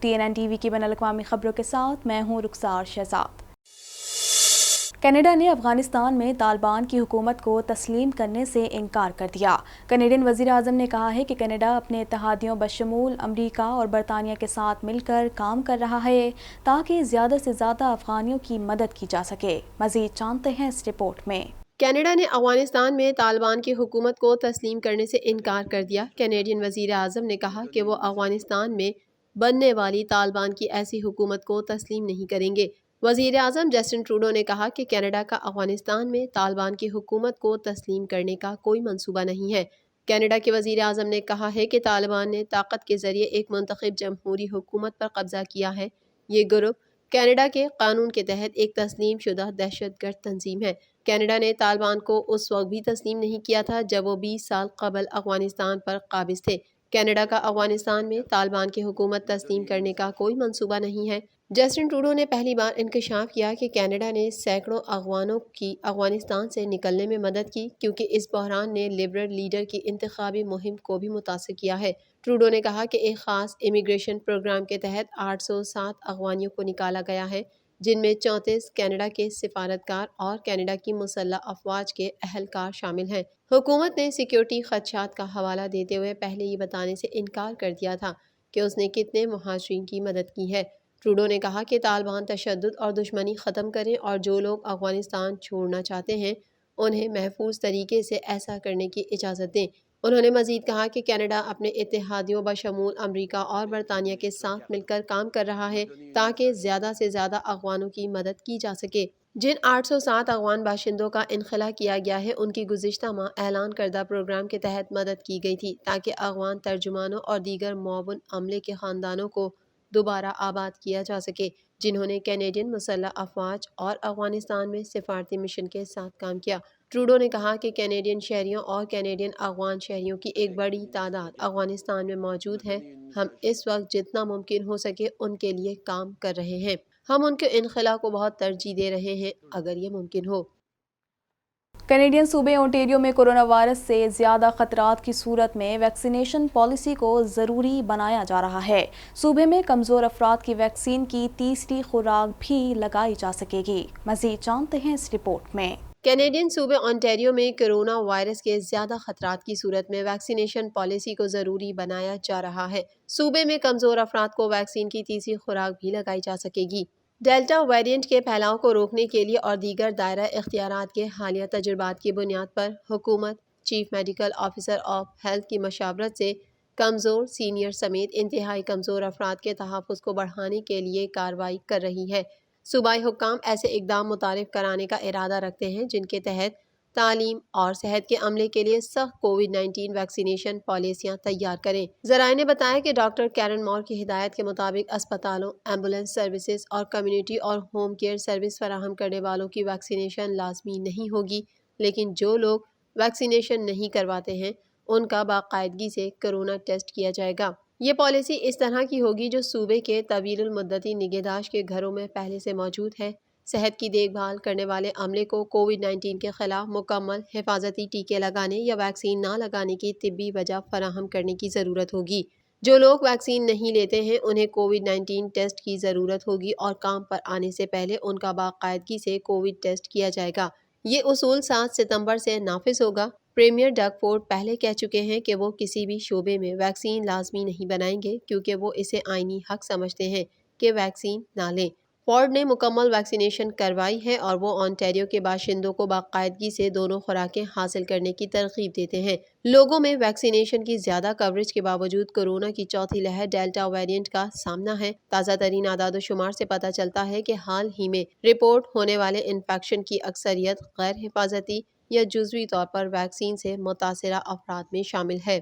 TNN TV کی بین الاقوامی خبروں کے ساتھ میں ہوں رخسار شہزاد۔ کینیڈا نے افغانستان میں طالبان کی حکومت کو تسلیم کرنے سے انکار کر دیا۔ کینیڈین وزیر اعظم نے کہا ہے کہ کینیڈا اپنے اتحادیوں بشمول امریکہ اور برطانیہ کے ساتھ مل کر کام کر رہا ہے تاکہ زیادہ سے زیادہ افغانیوں کی مدد کی جا سکے۔ مزید جانتے ہیں اس رپورٹ میں۔ کینیڈا نے افغانستان میں طالبان کی حکومت کو تسلیم کرنے سے انکار کر دیا۔ کینیڈین وزیر اعظم نے کہا کہ وہ افغانستان میں بننے والی طالبان کی ایسی حکومت کو تسلیم نہیں کریں گے۔ وزیر اعظم جسٹن ٹروڈو نے کہا کہ کینیڈا کا افغانستان میں طالبان کی حکومت کو تسلیم کرنے کا کوئی منصوبہ نہیں ہے۔ کینیڈا کے وزیر اعظم نے کہا ہے کہ طالبان نے طاقت کے ذریعے ایک منتخب جمہوری حکومت پر قبضہ کیا ہے۔ یہ گروپ کینیڈا کے قانون کے تحت ایک تسلیم شدہ دہشت گرد تنظیم ہے۔ کینیڈا نے طالبان کو اس وقت بھی تسلیم نہیں کیا تھا جب وہ 20 سال قبل افغانستان پر قابض تھے۔ کینیڈا کا افغانستان میں طالبان کی حکومت تسلیم کرنے کا کوئی منصوبہ نہیں ہے۔ جسٹن ٹروڈو نے پہلی بار انکشاف کیا کہ کینیڈا نے سینکڑوں افغانوں کی افغانستان سے نکلنے میں مدد کی کیونکہ اس بحران نے لبرل لیڈر کی انتخابی مہم کو بھی متاثر کیا ہے۔ ٹروڈو نے کہا کہ ایک خاص امیگریشن پروگرام کے تحت 807 افغانیوں کو نکالا گیا ہے، جن میں 34 کینیڈا کے سفارتکار اور کینیڈا کی مسلح افواج کے اہلکار شامل ہیں۔ حکومت نے سیکیورٹی خدشات کا حوالہ دیتے ہوئے پہلے یہ بتانے سے انکار کر دیا تھا کہ اس نے کتنے مہاجرین کی مدد کی ہے۔ ٹروڈو نے کہا کہ طالبان تشدد اور دشمنی ختم کریں اور جو لوگ افغانستان چھوڑنا چاہتے ہیں انہیں محفوظ طریقے سے ایسا کرنے کی اجازت دیں۔ انہوں نے مزید کہا کہ کینیڈا اپنے اتحادیوں بشمول امریکہ اور برطانیہ کے ساتھ مل کر کام کر رہا ہے تاکہ زیادہ سے زیادہ افغانوں کی مدد کی جا سکے۔ جن 807 افغان باشندوں کا انخلا کیا گیا ہے ان کی گزشتہ ماہ اعلان کردہ پروگرام کے تحت مدد کی گئی تھی تاکہ افغان ترجمانوں اور دیگر معاون عملے کے خاندانوں کو دوبارہ آباد کیا جا سکے جنہوں نے کینیڈین مسلح افواج اور افغانستان میں سفارتی مشن کے ساتھ کام کیا۔ ٹروڈو نے کہا کہ کینیڈین شہریوں اور کینیڈین افغان شہریوں کی ایک بڑی تعداد افغانستان میں موجود ہے۔ ہم اس وقت جتنا ممکن ہو سکے ان کے لیے کام کر رہے ہیں۔ ہم ان کے انخلا کو بہت ترجیح دے رہے ہیں اگر یہ ممکن ہو۔ کینیڈین صوبے اونٹیریو میں کورونا وائرس سے زیادہ خطرات کی صورت میں ویکسینیشن پالیسی کو ضروری بنایا جا رہا ہے۔ صوبے میں کمزور افراد کی ویکسین کی تیسری خوراک بھی لگائی جا سکے گی۔ مزید جانتے ہیں اس رپورٹ میں۔ کینیڈین صوبے اونٹیریو میں کرونا وائرس کے زیادہ خطرات کی صورت میں ویکسینیشن پالیسی کو ضروری بنایا جا رہا ہے۔ صوبے میں کمزور افراد کو ویکسین کی تیسری خوراک بھی لگائی جا سکے گی۔ ڈیلٹا ویریئنٹ کے پھیلاؤ کو روکنے کے لیے اور دیگر دائرہ اختیارات کے حالیہ تجربات کی بنیاد پر حکومت chief medical officer of health کی مشاورت سے کمزور، سینئر سمیت انتہائی کمزور افراد کے تحفظ کو بڑھانے کے لیے کارروائی کر رہی ہے۔ صوبائی حکام ایسے اقدام متعارف کرانے کا ارادہ رکھتے ہیں جن کے تحت تعلیم اور صحت کے عملے کے لیے سخت کووڈ-19 ویکسینیشن پالیسیاں تیار کریں۔ ذرائع نے بتایا کہ ڈاکٹر کیرن مور کی ہدایت کے مطابق اسپتالوں، ایمبولینس سروسز اور کمیونٹی اور ہوم کیئر سروس فراہم کرنے والوں کی ویکسینیشن لازمی نہیں ہوگی، لیکن جو لوگ ویکسینیشن نہیں کرواتے ہیں ان کا باقاعدگی سے کورونا ٹیسٹ کیا جائے گا۔ یہ پالیسی اس طرح کی ہوگی جو صوبے کے طویل المدتی نگہداشت کے گھروں میں پہلے سے موجود ہے۔ صحت کی دیکھ بھال کرنے والے عملے کو کووڈ-19 کے خلاف مکمل حفاظتی ٹیکے لگانے یا ویکسین نہ لگانے کی طبی وجہ فراہم کرنے کی ضرورت ہوگی۔ جو لوگ ویکسین نہیں لیتے ہیں انہیں کووڈ-19 ٹیسٹ کی ضرورت ہوگی اور کام پر آنے سے پہلے ان کا باقاعدگی سے کووڈ ٹیسٹ کیا جائے گا۔ یہ اصول 7 ستمبر سے نافذ ہوگا۔ پریمیئر ڈگ فورڈ پہلے کہہ چکے ہیں کہ وہ کسی بھی شعبے میں ویکسین لازمی نہیں بنائیں گے کیونکہ وہ اسے آئینی حق سمجھتے ہیں کہ ویکسین نہ لیں۔ فورڈ نے مکمل ویکسینیشن کروائی ہے اور وہ اونٹیریو کے باشندوں کو باقاعدگی سے دونوں خوراکیں حاصل کرنے کی ترغیب دیتے ہیں۔ لوگوں میں ویکسینیشن کی زیادہ کوریج کے باوجود کورونا کی چوتھی لہر ڈیلٹا ویریئنٹ کا سامنا ہے۔ تازہ ترین اعداد و شمار سے پتہ چلتا ہے کہ حال ہی میں رپورٹ ہونے والے انفیکشن کی اکثریت غیر حفاظتی یا جزوی طور پر ویکسین سے متاثرہ افراد میں شامل ہے۔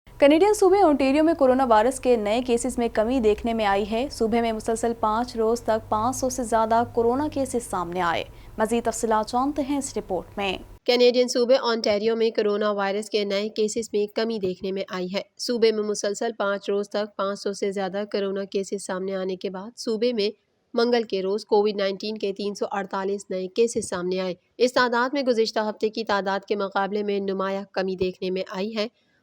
کینیڈین صوبے اونٹیریو میں کورونا وائرس کے نئے کیسز میں کمی دیکھنے میں آئی ہے۔ صوبے میں مسلسل 5 روز تک 500 سے زیادہ کورونا کیسز سامنے آئے۔ مزید تفصیلات جانتے ہیں اس رپورٹ میں۔ کینیڈین صوبے اونٹیریو میں کورونا وائرس کے نئے کیسز میں کمی دیکھنے میں آئی ہے۔ صوبے میں مسلسل 5 روز تک 500 سے زیادہ کورونا کیسز سامنے آنے کے بعد صوبے میں منگل کے روز کووڈ-19 کے 348 نئے کیسز سامنے آئے۔ اس تعداد میں گزشتہ ہفتے کی تعداد کے مقابلے میں نمایاں کمی دیکھنے میں آئی ہے۔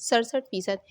67%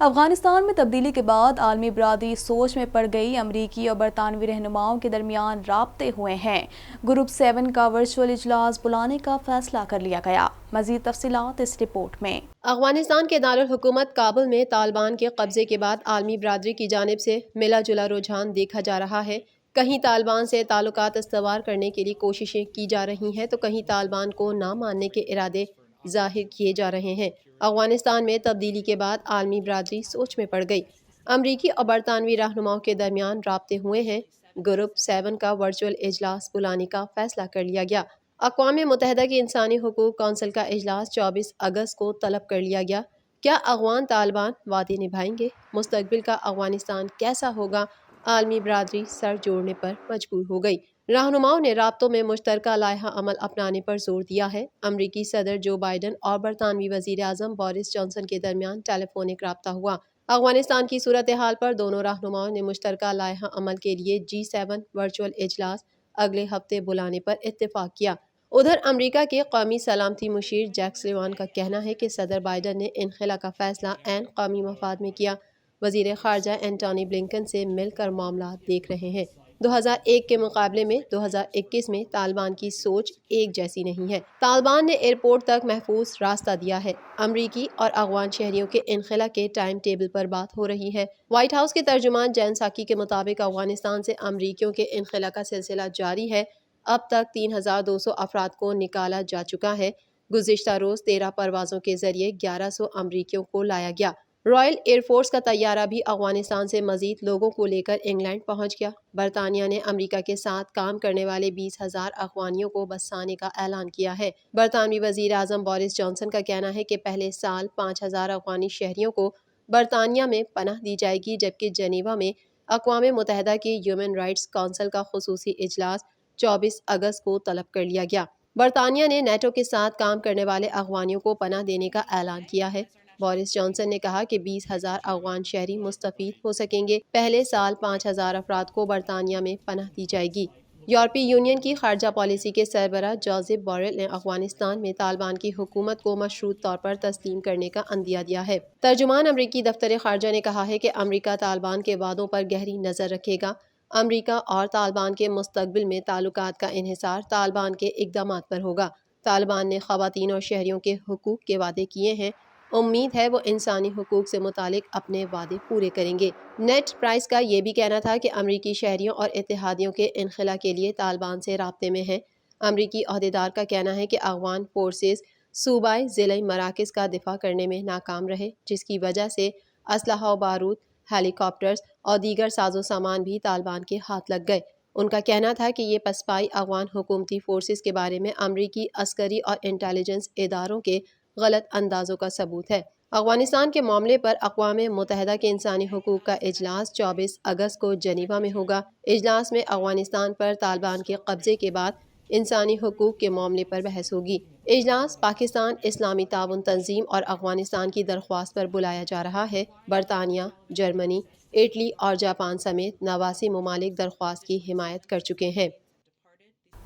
افغانستان میں تبدیلی کے بعد عالمی برادری سوچ میں پڑ گئی۔ امریکی اور برطانوی رہنماؤں کے درمیان رابطے ہوئے ہیں۔ گروپ 7 کا ورچوئل اجلاس بلانے کا فیصلہ کر لیا گیا۔ مزید تفصیلات اس رپورٹ میں۔ افغانستان کے دارالحکومت کابل میں طالبان کے قبضے کے بعد عالمی برادری کی جانب سے ملا جلا رجحان دیکھا جا رہا ہے۔ کہیں طالبان سے تعلقات استوار کرنے کے لیے کوششیں کی جا رہی ہیں تو کہیں طالبان کو نہ ماننے کے ارادے ظاہر کیے جا رہے ہیں۔ افغانستان میں تبدیلی کے بعد عالمی برادری سوچ میں پڑ گئی۔ امریکی اور برطانوی رہنماؤں کے درمیان رابطے ہوئے ہیں۔ گروپ 7 کا ورچوئل اجلاس بلانے کا فیصلہ کر لیا گیا۔ اقوام متحدہ کی انسانی حقوق کونسل کا اجلاس 24 اگست کو طلب کر لیا گیا۔ کیا افغان طالبان وعدے نبھائیں گے؟ مستقبل کا افغانستان کیسا ہوگا؟ عالمی برادری سر جوڑنے پر مجبور ہو گئی۔ رہنماؤں نے رابطوں میں مشترکہ لائحہ عمل اپنانے پر زور دیا ہے۔ امریکی صدر جو بائیڈن اور برطانوی وزیر اعظم بورس جانسن کے درمیان ٹیلی فونک رابطہ ہوا۔ افغانستان کی صورتحال پر دونوں رہنماؤں نے مشترکہ لائحہ عمل کے لیے G7 ورچوئل اجلاس اگلے ہفتے بلانے پر اتفاق کیا۔ ادھر امریکہ کے قومی سلامتی مشیر جیک سلیوان کا کہنا ہے کہ صدر بائیڈن نے انخلا کا فیصلہ عین قومی مفاد میں کیا۔ وزیر خارجہ اینٹونی بلنکن سے مل کر معاملات دیکھ رہے ہیں۔ 2001 کے مقابلے میں 2021 میں طالبان کی سوچ ایک جیسی نہیں ہے۔ طالبان نے ایئرپورٹ تک محفوظ راستہ دیا ہے۔ امریکی اور افغان شہریوں کے انخلا کے ٹائم ٹیبل پر بات ہو رہی ہے۔ وائٹ ہاؤس کے ترجمان جین ساکی کے مطابق افغانستان سے امریکیوں کے انخلا کا سلسلہ جاری ہے۔ اب تک 3200 افراد کو نکالا جا چکا ہے۔ گزشتہ روز 13 پروازوں کے ذریعے 1100 امریکیوں کو لایا گیا۔ رائل ایئر فورس کا طیارہ بھی افغانستان سے مزید لوگوں کو لے کر انگلینڈ پہنچ گیا۔ برطانیہ نے امریکہ کے ساتھ کام کرنے والے 20,000 افغانیوں کو بسانے کا اعلان کیا ہے۔ برطانوی وزیر اعظم بورس جانسن کا کہنا ہے کہ پہلے سال 5,000 افغانی شہریوں کو برطانیہ میں پناہ دی جائے گی، جبکہ جنیوا میں اقوام متحدہ کی ہیومن رائٹس کونسل کا خصوصی اجلاس 24 اگست کو طلب کر لیا گیا۔ برطانیہ نے نیٹو کے ساتھ کام کرنے والے افغانیوں کو پناہ دینے کا اعلان کیا ہے۔ بورس جانسن نے کہا کہ 20,000 افغان شہری مستفید ہو سکیں گے۔ پہلے سال 5,000 افراد کو برطانیہ میں پناہ دی جائے گی۔ یورپی یونین کی خارجہ پالیسی کے سربراہ جوزف بوریل نے افغانستان میں طالبان کی حکومت کو مشروط طور پر تسلیم کرنے کا عندیہ دیا ہے۔ ترجمان امریکی دفتر خارجہ نے کہا ہے کہ امریکہ طالبان کے وعدوں پر گہری نظر رکھے گا۔ امریکہ اور طالبان کے مستقبل میں تعلقات کا انحصار طالبان کے اقدامات پر ہوگا۔ طالبان نے خواتین اور شہریوں کے حقوق کے وعدے کیے ہیں۔ امید ہے وہ انسانی حقوق سے متعلق اپنے وعدے پورے کریں گے۔ نیٹ پرائس کا یہ بھی کہنا تھا کہ امریکی شہریوں اور اتحادیوں کے انخلا کے لیے طالبان سے رابطے میں ہیں۔ امریکی عہدیدار کا کہنا ہے کہ افغان فورسز صوبائی ضلعی مراکز کا دفاع کرنے میں ناکام رہے، جس کی وجہ سے اسلحہ و بارود، ہیلی کاپٹرز اور دیگر ساز و سامان بھی طالبان کے ہاتھ لگ گئے۔ ان کا کہنا تھا کہ یہ پسپائی افغان حکومتی فورسز کے بارے میں امریکی عسکری اور انٹیلیجنس اداروں کے غلط اندازوں کا ثبوت ہے۔ افغانستان کے معاملے پر اقوام متحدہ کے انسانی حقوق کا اجلاس 24 اگست کو جنیوا میں ہوگا۔ اجلاس میں افغانستان پر طالبان کے قبضے کے بعد انسانی حقوق کے معاملے پر بحث ہوگی۔ اجلاس پاکستان اسلامی تعاون تنظیم اور افغانستان کی درخواست پر بلایا جا رہا ہے۔ برطانیہ، جرمنی، اٹلی اور جاپان سمیت 89 ممالک درخواست کی حمایت کر چکے ہیں۔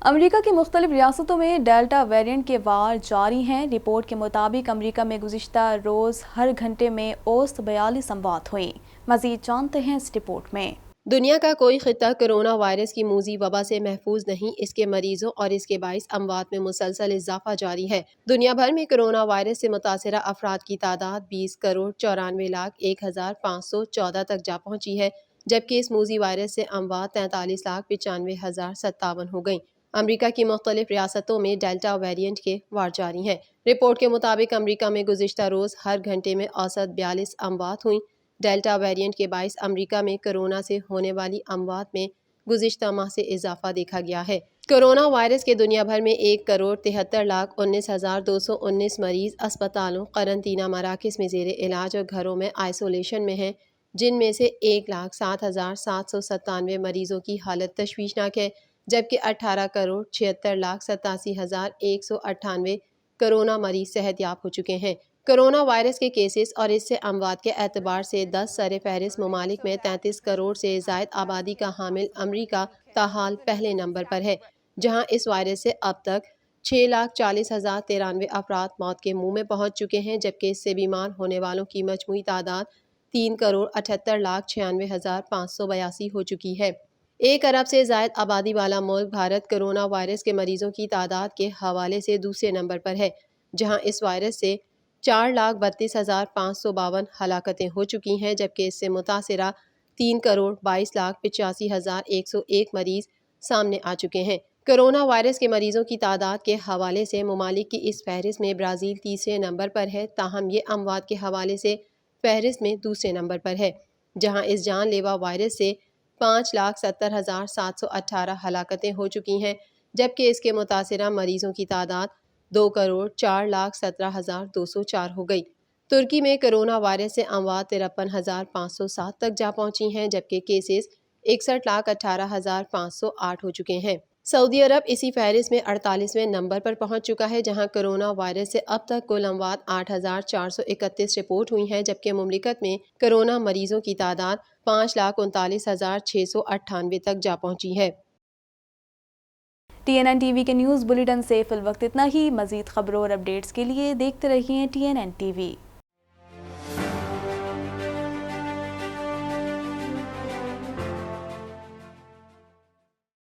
امریکہ کی مختلف ریاستوں میں ڈیلٹا ویرینٹ کے وار جاری ہیں۔ رپورٹ کے مطابق امریکہ میں گزشتہ روز ہر گھنٹے میں اوسط 42 اموات ہوئیں۔ مزید جانتے ہیں اس رپورٹ میں۔ دنیا کا کوئی خطہ کرونا وائرس کی موذی وبا سے محفوظ نہیں۔ اس کے مریضوں اور اس کے باعث اموات میں مسلسل اضافہ جاری ہے۔ دنیا بھر میں کرونا وائرس سے متاثرہ افراد کی تعداد 20,94,01,514 تک جا پہنچی ہے، جبکہ اس موذی وائرس سے اموات 43,95,057 ہو گئیں۔ امریکہ کی مختلف ریاستوں میں ڈیلٹا ویرینٹ کے وار جاری ہیں۔ رپورٹ کے مطابق امریکہ میں گزشتہ روز ہر گھنٹے میں اوسط 42 اموات ہوئیں۔ ڈیلٹا ویرینٹ کے باعث امریکہ میں کرونا سے ہونے والی اموات میں گزشتہ ماہ سے اضافہ دیکھا گیا ہے۔ کرونا وائرس کے دنیا بھر میں 1,73,19,219 مریض اسپتالوں، قرنطینہ مراکز میں زیر علاج اور گھروں میں آئسولیشن میں ہیں، جن میں سے 1,07,797 مریضوں کی حالت تشویشناک ہے، جبکہ 18,76,87,198 کرونا مریض صحت یاب ہو چکے ہیں۔ کرونا وائرس کے کیسز اور اس سے اموات کے اعتبار سے 10 سر فہرست ممالک میں 33 کروڑ سے زائد آبادی کا حامل امریکہ تاحال پہلے نمبر پر ہے، جہاں اس وائرس سے اب تک 6,40,093 افراد موت کے منہ میں پہنچ چکے ہیں، جبکہ اس سے بیمار ہونے والوں کی مجموعی تعداد 3,78,96,582 ہو چکی ہے۔ 1 ارب سے زائد آبادی والا ملک بھارت کرونا وائرس کے مریضوں کی تعداد کے حوالے سے دوسرے نمبر پر ہے، جہاں اس وائرس سے 4,32,552 ہلاکتیں ہو چکی ہیں، جبکہ اس سے متاثرہ 3,22,85,101 مریض سامنے آ چکے ہیں۔ کرونا وائرس کے مریضوں کی تعداد کے حوالے سے ممالک کی اس فہرست میں برازیل تیسرے نمبر پر ہے، تاہم یہ اموات کے حوالے سے فہرست میں دوسرے نمبر پر ہے، جہاں اس جان لیوا وائرس سے 5,70,718 ہلاکتیں ہو چکی ہیں، جبکہ اس کے متاثرہ مریضوں کی تعداد 2,04,17,204 ہو گئی۔ ترکی میں کرونا وائرس سے اموات 53,507 تک جا پہنچی ہیں، جبکہ کیسز 61,18,508 ہو چکے ہیں۔ سعودی عرب اسی فہرست میں 48ویں نمبر پر پہنچ چکا ہے، جہاں کرونا وائرس سے اب تک کل اموات 8,431 رپورٹ ہوئی ہیں، جبکہ مملکت میں کرونا مریضوں کی تعداد 5,39,698 تک جا پہنچی ہے۔ TNN ٹی وی کے نیوز بلیٹن سے فی الوقت اتنا ہی۔ مزید خبروں اور اپڈیٹس کے لیے دیکھتے رہیے TNN TV۔